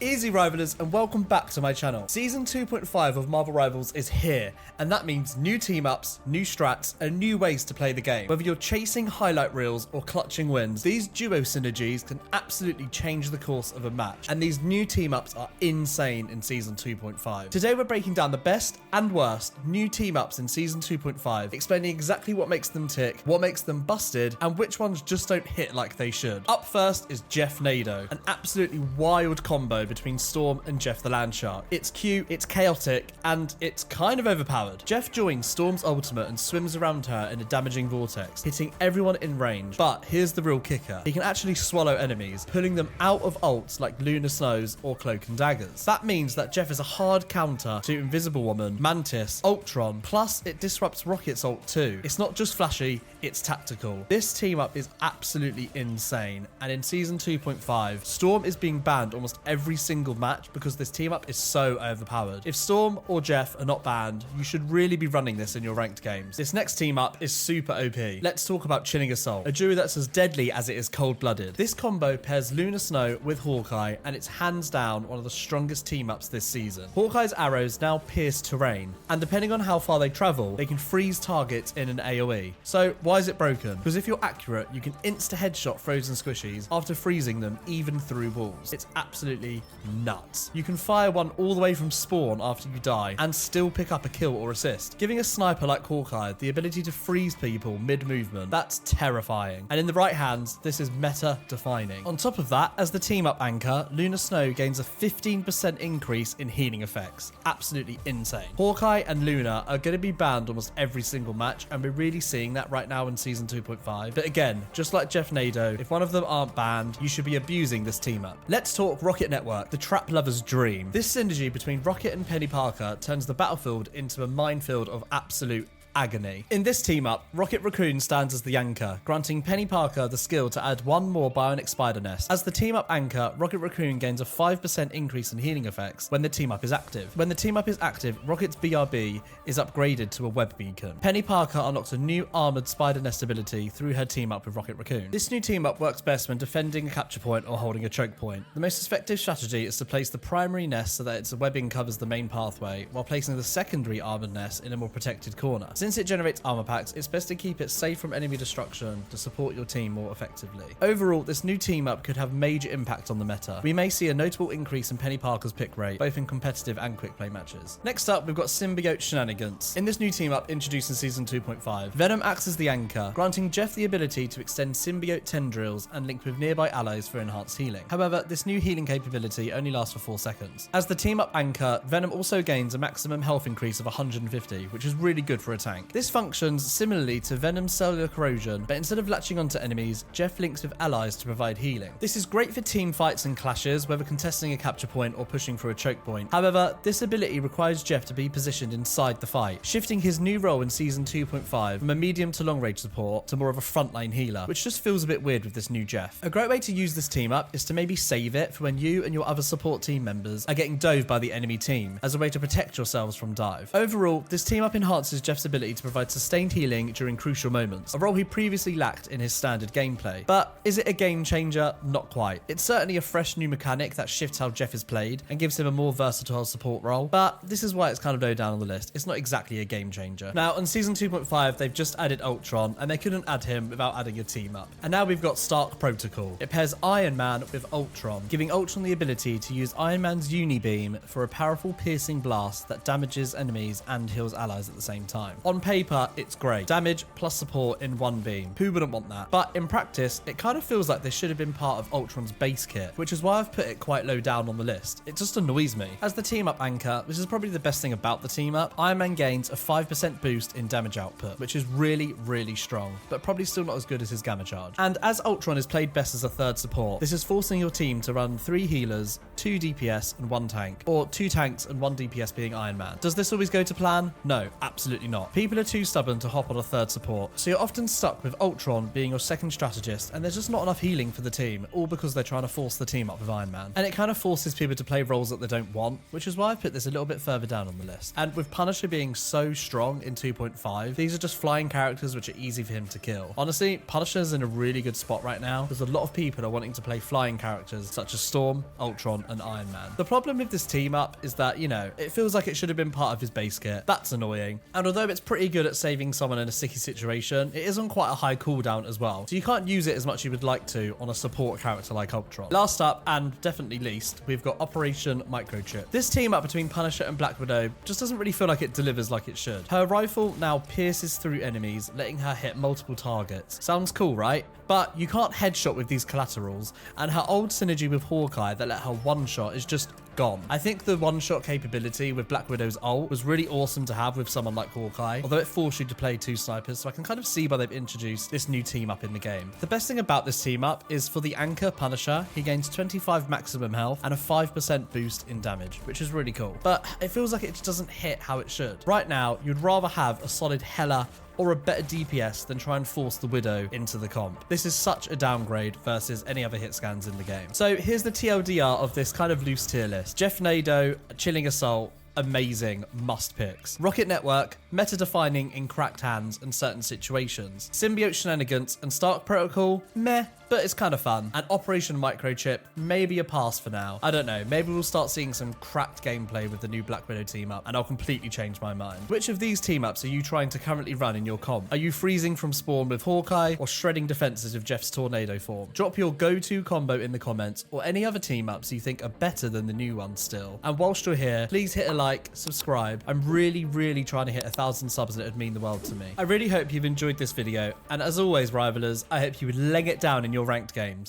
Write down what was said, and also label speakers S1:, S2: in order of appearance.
S1: Easy Rivalers, and welcome back to my channel. Season 2.5 of Marvel Rivals is here, and that means new team ups, new strats, and new ways to play the game. Whether you're chasing highlight reels or clutching wins, these duo synergies can absolutely change the course of a match, and these new team ups are insane in Season 2.5. Today we're breaking down the best and worst new team ups in Season 2.5, explaining exactly what makes them tick, what makes them busted, and which ones just don't hit like they should. Up first is Jeff Nado, an absolutely wild combo between Storm and Jeff the Landshark. It's cute, it's chaotic, and it's kind of overpowered. Jeff joins Storm's ultimate and swims around her in a damaging vortex, hitting everyone in range. But here's the real kicker. He can actually swallow enemies, pulling them out of ults like Luna Snows or Cloak and Daggers. That means that Jeff is a hard counter to Invisible Woman, Mantis, Ultron, plus it disrupts Rocket's ult too. It's not just flashy, it's tactical. This team up is absolutely insane, and in Season 2.5, Storm is being banned almost every single match because this team up is so overpowered. If Storm or Jeff are not banned, you should really be running this in your ranked games. This next team up is super OP. Let's talk about Chilling Assault, a duo that's as deadly as it is cold-blooded. This combo pairs Luna Snow with Hawkeye, and it's hands down one of the strongest team ups this season. Hawkeye's arrows now pierce terrain, and depending on how far they travel, they can freeze targets in an AoE. So why is it broken? Because if you're accurate, you can insta-headshot frozen squishies after freezing them even through walls. It's absolutely nuts. You can fire one all the way from spawn after you die and still pick up a kill or assist. Giving a sniper like Hawkeye the ability to freeze people mid-movement, that's terrifying. And in the right hands, this is meta-defining. On top of that, as the team-up anchor, Luna Snow gains a 15% increase in healing effects. Absolutely insane. Hawkeye and Luna are going to be banned almost every single match, and we're really seeing that right now in Season 2.5. But again, just like Jeff Nado, if one of them aren't banned, you should be abusing this team-up. Let's talk Rocket Network, the trap lover's dream. This synergy between Rocket and Penny Parker turns the battlefield into a minefield of absolute agony. In this team up, Rocket Raccoon stands as the anchor, granting Penny Parker the skill to add one more bionic spider nest. As the team up anchor, Rocket Raccoon gains a 5% increase in healing effects when the team up is active. When the team up is active, Rocket's BRB is upgraded to a web beacon. Penny Parker unlocks a new armored spider nest ability through her team up with Rocket Raccoon. This new team up works best when defending a capture point or holding a choke point. The most effective strategy is to place the primary nest so that its webbing covers the main pathway, while placing the secondary armored nest in a more protected corner. Since it generates armor packs, it's best to keep it safe from enemy destruction to support your team more effectively. Overall, this new team up could have major impact on the meta. We may see a notable increase in Penny Parker's pick rate, both in competitive and quick play matches. Next up, we've got Symbiote Shenanigans. In this new team up introduced in Season 2.5, Venom acts as the anchor, granting Jeff the ability to extend symbiote tendrils and link with nearby allies for enhanced healing. However, this new healing capability only lasts for 4 seconds. As the team up anchor, Venom also gains a maximum health increase of 150, which is really good for a tank. This functions similarly to Venom's cellular corrosion, but instead of latching onto enemies, Jeff links with allies to provide healing. This is great for team fights and clashes, whether contesting a capture point or pushing for a choke point. However, this ability requires Jeff to be positioned inside the fight, shifting his new role in Season 2.5 from a medium to long range support to more of a frontline healer, which just feels a bit weird with this new Jeff. A great way to use this team up is to maybe save it for when you and your other support team members are getting dove by the enemy team, as a way to protect yourselves from dive. Overall, this team up enhances Jeff's ability to provide sustained healing during crucial moments, a role he previously lacked in his standard gameplay. But is it a game changer? Not quite. It's certainly a fresh new mechanic that shifts how Jeff is played and gives him a more versatile support role, but this is why it's kind of low down on the list. It's not exactly a game changer. Now, on Season 2.5, they've just added Ultron, and they couldn't add him without adding a team up. And now we've got Stark Protocol. It pairs Iron Man with Ultron, giving Ultron the ability to use Iron Man's Unibeam for a powerful piercing blast that damages enemies and heals allies at the same time. On paper, it's great. Damage plus support in one beam. Who wouldn't want that? But in practice, it kind of feels like this should have been part of Ultron's base kit, which is why I've put it quite low down on the list. It just annoys me. As the team up anchor, this is probably the best thing about the team up. Iron Man gains a 5% boost in damage output, which is really, really strong, but probably still not as good as his Gamma Charge. And as Ultron is played best as a third support, this is forcing your team to run 3 healers, 2 DPS, and 1 tank, or 2 tanks and 1 DPS being Iron Man. Does this always go to plan? No, absolutely not. People are too stubborn to hop on a third support, so you're often stuck with Ultron being your second strategist, and there's just not enough healing for the team, all because they're trying to force the team up with Iron Man. And it kind of forces people to play roles that they don't want, which is why I've put this a little bit further down on the list. And with Punisher being so strong in 2.5, these are just flying characters which are easy for him to kill. Honestly, Punisher's in a really good spot right now because a lot of people are wanting to play flying characters such as Storm, Ultron, and Iron Man. The problem with this team up is that, you know, it feels like it should have been part of his base kit. That's annoying. And although it's pretty good at saving someone in a sticky situation, it is on quite a high cooldown as well. So you can't use it as much as you would like to on a support character like Ultron. Last up, and definitely least, we've got Operation Microchip. This team up between Punisher and Black Widow just doesn't really feel like it delivers like it should. Her rifle now pierces through enemies, letting her hit multiple targets. Sounds cool, right? But you can't headshot with these collaterals, and her old synergy with Hawkeye that let her one-shot is just gone. I think the one-shot capability with Black Widow's ult was really awesome to have with someone like Hawkeye, although it forced you to play two snipers, so I can kind of see why they've introduced this new team up in the game. The best thing about this team up is for the anchor Punisher, he gains 25 maximum health and a 5% boost in damage, which is really cool. But it feels like it just doesn't hit how it should. Right now, you'd rather have a solid Hela or a better DPS than try and force the Widow into the comp. This is such a downgrade versus any other hit scans in the game. So here's the TLDR of this kind of loose tier list. Jeff Nado, Chilling Assault, amazing must picks. Rocket Network, meta defining in cracked hands and certain situations. Symbiote Shenanigans and Stark Protocol, meh, but it's kind of fun. And Operation Microchip, maybe a pass for now. I don't know, maybe we'll start seeing some cracked gameplay with the new Black Widow team up and I'll completely change my mind. Which of these team ups are you trying to currently run in your comp? Are you freezing from spawn with Hawkeye or shredding defenses with Jeff's Tornado form? Drop your go-to combo in the comments or any other team ups you think are better than the new ones still. And whilst you're here, please hit a like, subscribe. I'm really trying to hit 1,000 subs and it would mean the world to me. I really hope you've enjoyed this video, and as always, Rivalers, I hope you would leg it down in your ranked games.